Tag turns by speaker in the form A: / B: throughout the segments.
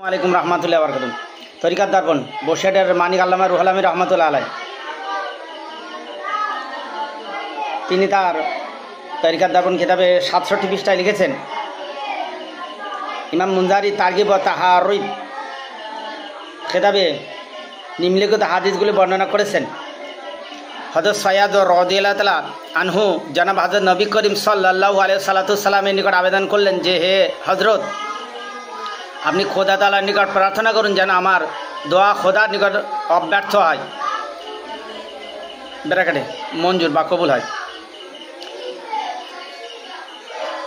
A: আলাইকুম রহমতুল্লাহ বরকাতুহ। তরিকাত দর্পণ বসিরহাটের মানিক আল্লামা রুহুল আমিন রহমতুল্লাহ আলাই তিনি তার তরিকাত দর্পণ কিতাবে ৬৭ পৃষ্ঠায় লিখেছেন, ইমাম মুনজারি তারগিব ও তাহারিব কিতাবে নিম্নলিখিত হাদিসগুলি বর্ণনা করেছেন। হযরত সৈয়দ রাদিয়াল্লাহু তাআলা আনহু জনাব হযরত নবী করিম সাল্লাল্লাহু আলাইহি সাল্লামের নিকট আবেদন করলেন যে, হে হযরত, আপনি খোদা তাআলার নিকট প্রার্থনা করুন যেন আমার দোয়া খোদার নিকট অব্যর্থ হয়, ব্র্যাকেটে মঞ্জুর বা কবুল হয়।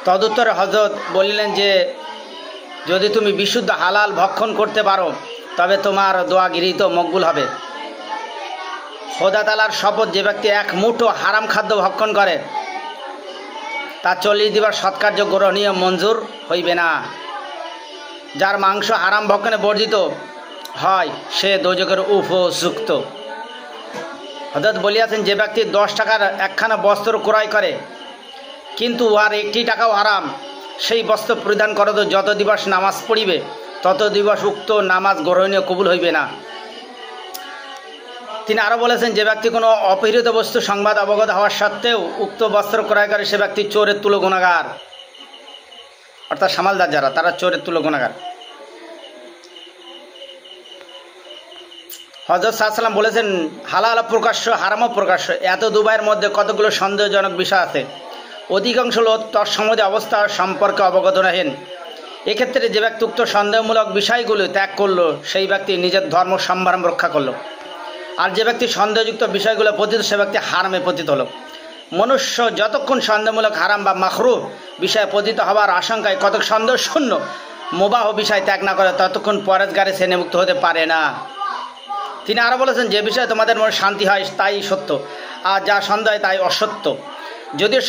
A: তদুত্তরে হযরত বললেন যে, যদি তুমি বিশুদ্ধ হালাল ভক্ষণ করতে পারো তবে তোমার দোয়া গৃহীত মকবুল হবে। খোদা তাআলার শপথ, যে ব্যক্তি এক মুঠো হারাম খাদ্য ভক্ষণ করে তা 40 দিবস সৎকার্য গ্রহণীয় মঞ্জুর হইবে না। যার মাংস হারাম ভক্ষণে বর্জিত হয় সে দোজখের উপযুক্ত। হযরত বলিয়াছেন, যে ব্যক্তি 10 টাকার একখানা বস্ত্র ক্রয় করে কিন্তু আর 1 টাকাও হারাম, সেই বস্ত্র পরিধান করত যত দিবস নামাজ পড়িবে তত দিবস উক্ত নামাজ গ্রহণীয় কবুল হইবে না। তিনি আরও বলেছেন, যে ব্যক্তি কোনো অপহৃত বস্তু সংবাদ অবগত হওয়ার সত্ত্বেও উক্ত বস্ত্র ক্রয় করে সে ব্যক্তি চোরের তুল্য গুনাহগার। অর্থাৎ সামালদার যারা, তারা চোরের তুল্য গুনাহগার। হযরত সাল্লাল্লাহু আলাইহি বলেছেন, হালাল প্রকাশ্য হারামও প্রকাশ্য, এত দুবাইয়ের মধ্যে কতগুলো সন্দেহজনক বিষয় আছে। অধিকাংশ লোক তৎসম্বন্ধে অবস্থা সম্পর্কে অবগত নহেন। এক্ষেত্রে যে ব্যক্তি উক্ত সন্দেহমূলক বিষয়গুলো ত্যাগ করলো সেই ব্যক্তি নিজের ধর্ম সম্ভ্রম রক্ষা করলো, আর যে ব্যক্তি সন্দেহযুক্ত বিষয়গুলো পতিত সে ব্যক্তি হারামে পতিত হলো। মনুষ্য যতক্ষণ সন্দেহমূলক হারাম বা মাকরুহ বিষয়ে পতিত হওয়ার আশঙ্কায় কতক সন্দেহ শূন্য মুবাহ বিষয় ত্যাগ না করে ততক্ষণ পরেজগারে শ্রেণীমুক্ত হতে পারে না। তিনি আরও বলেছেন, যে বিষয়ে তোমাদের মনে শান্তি হয় তাই সত্য, আর যা সন্দেহ হয় তাই অসত্য। যদিও